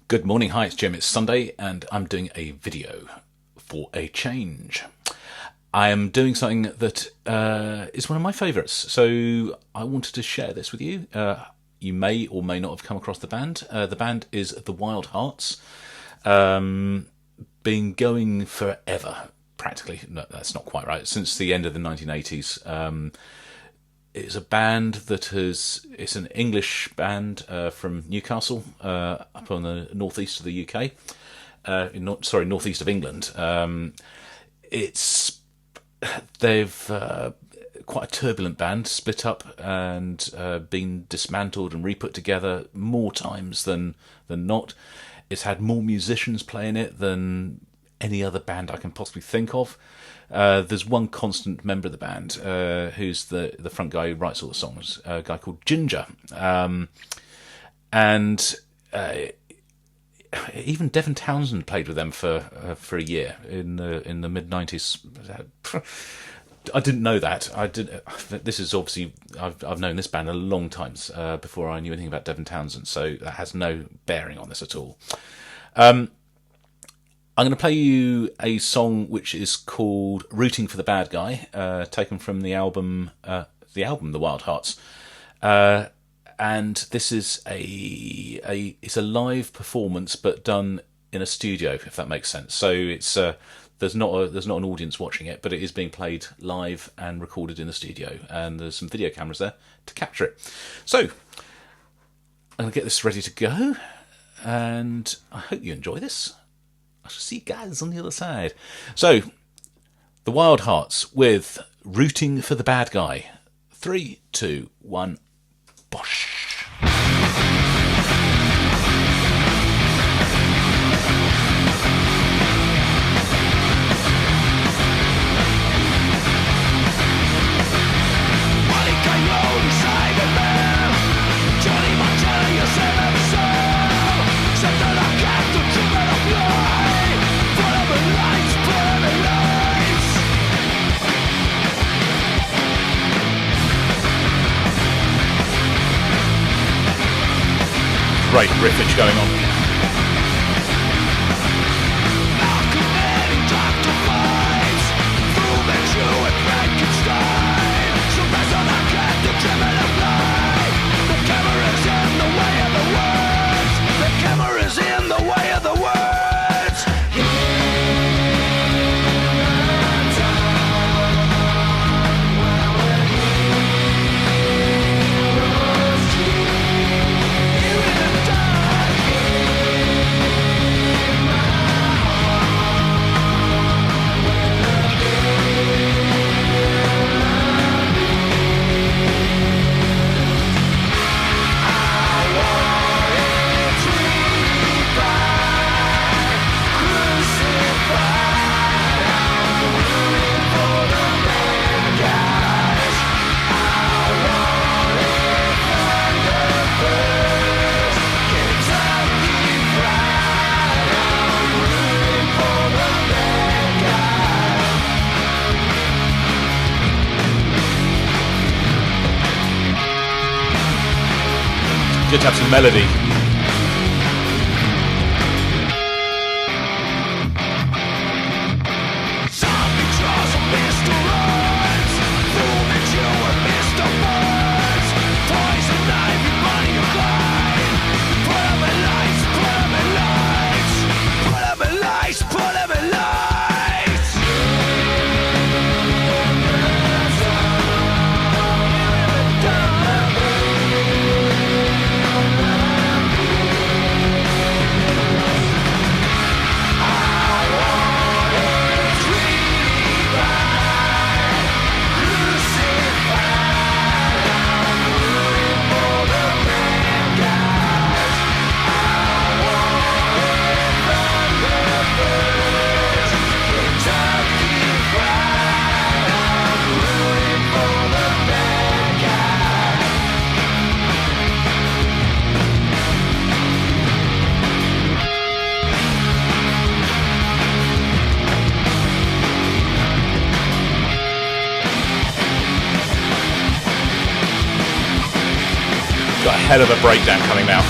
Good morning, hi, it's Jim, it's Sunday, and I'm doing a video for a change. I am doing something that is one of my favourites, so I wanted to share this with you. You may or may not have come across the band. The band is the Wildhearts. Been going forever, practically. No, that's not quite right. Since the end of the 1980s. It's a band that it's an English band from Newcastle, up on the northeast of the UK. Northeast of England. They've quite a turbulent band, split up and been dismantled and re-put together more times than not. It's had more musicians playing it than any other band I can possibly think of. There's one constant member of the band who's the front guy who writes all the songs, a guy called Ginger. Even Devin Townsend played with them for a year in the mid-90s. I didn't know that. This is obviously I've known this band a long time before I knew anything about Devin Townsend, so that has no bearing on this at all. I'm going to play you a song which is called "Rooting for the Bad Guy," taken from the album The Wildhearts. And this is it's a live performance, but done in a studio, if that makes sense. So it's there's not an audience watching it, but it is being played live and recorded in the studio, and there's some video cameras there to capture it. So I'm going to get this ready to go, and I hope you enjoy this. I shall see you guys on the other side. So, the Wildhearts with "Rooting for the Bad Guy." 3, 2, 1, bosh. Great riffage going on. Good to have some melody. Got a hell of a breakdown coming now.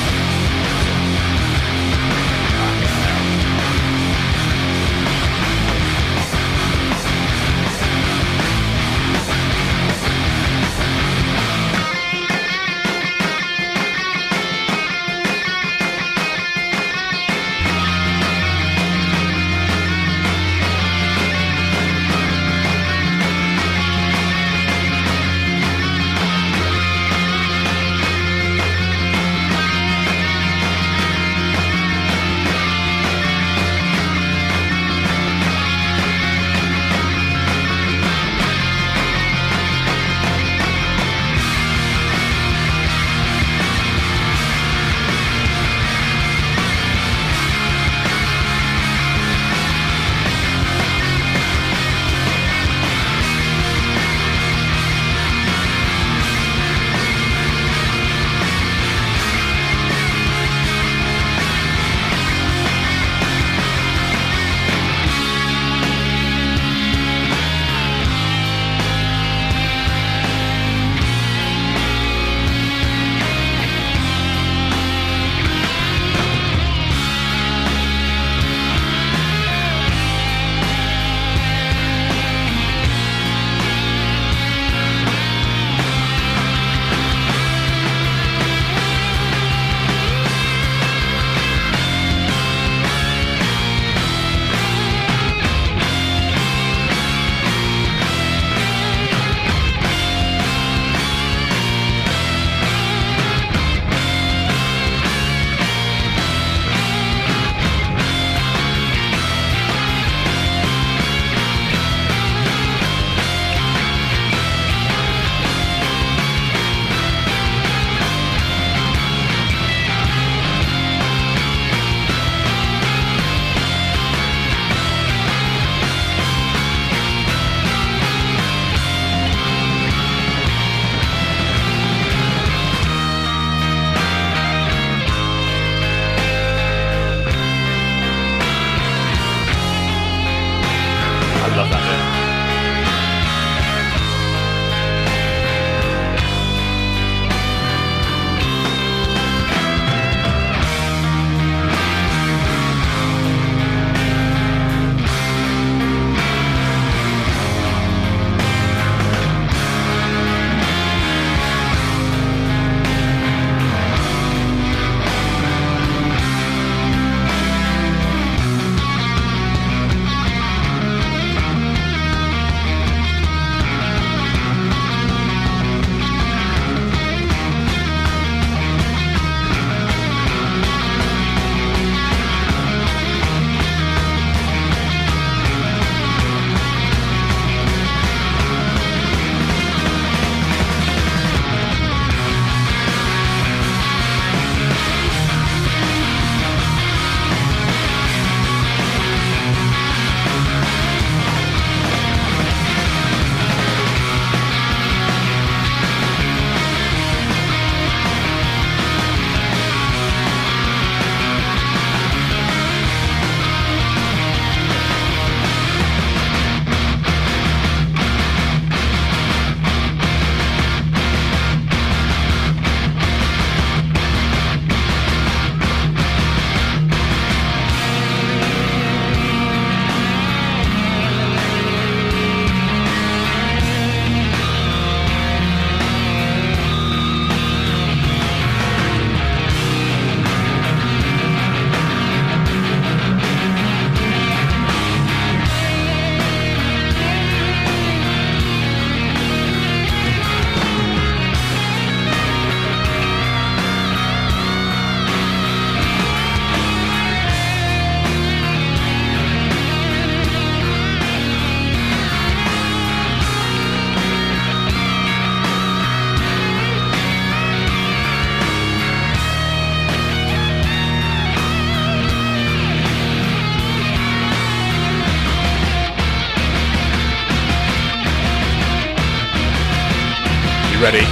You ready?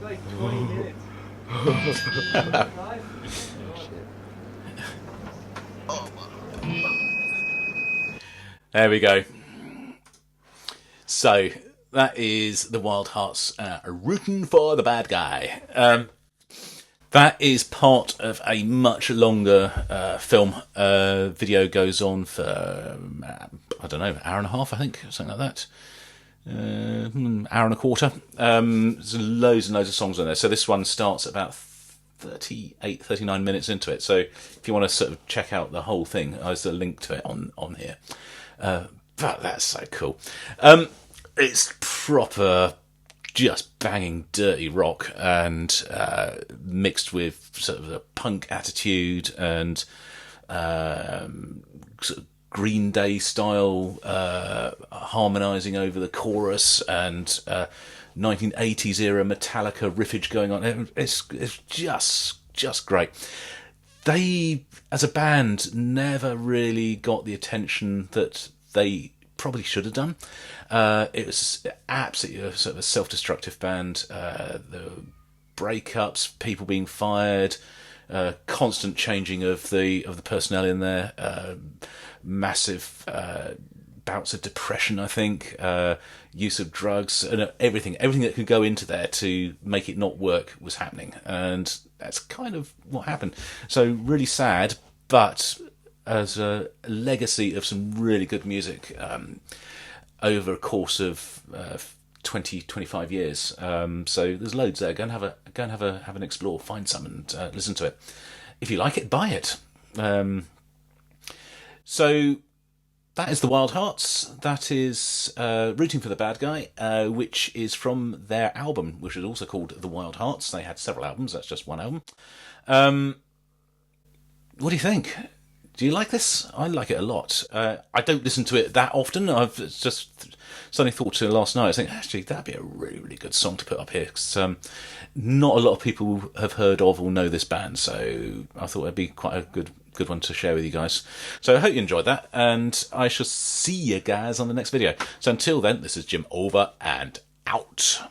Like 20 minutes. There we go. So that is the Wildhearts rooting for the bad guy. That is part of a much longer film. Video goes on for I don't know, hour and a half, I think, something like that. Hour and a quarter. There's loads and loads of songs on there. So this one starts about 39 minutes into it. So if you want to sort of check out the whole thing, there's a link to it on here. But that's so cool. It's proper, just banging dirty rock, and mixed with sort of a punk attitude and sort of Green Day style harmonising over the chorus, and 1980s era Metallica riffage going on. It's just great. They, as a band, never really got the attention that they probably should have done. It was absolutely a sort of a self-destructive band. The breakups, people being fired, constant changing of the personnel in there, massive bouts of depression, I think, use of drugs, and everything that could go into there to make it not work was happening, and that's kind of what happened. So really sad, but as a legacy of some really good music over a course of 25 years. So there's loads there. Go and have an explore, find some and listen to it. If you like it, buy it. So that is the Wildhearts. That is Rooting for the Bad Guy, which is from their album, which is also called The Wildhearts. They had several albums. That's just one album. What do you think? Do you like this? I like it a lot. I don't listen to it that often. I've just suddenly thought to last night, I think, actually, that'd be a really, really good song to put up here, because not a lot of people have heard of or know this band, so I thought it'd be quite a good one to share with you guys. So I hope you enjoyed that, and I shall see you guys on the next video. So until then, this is Jim, over and out.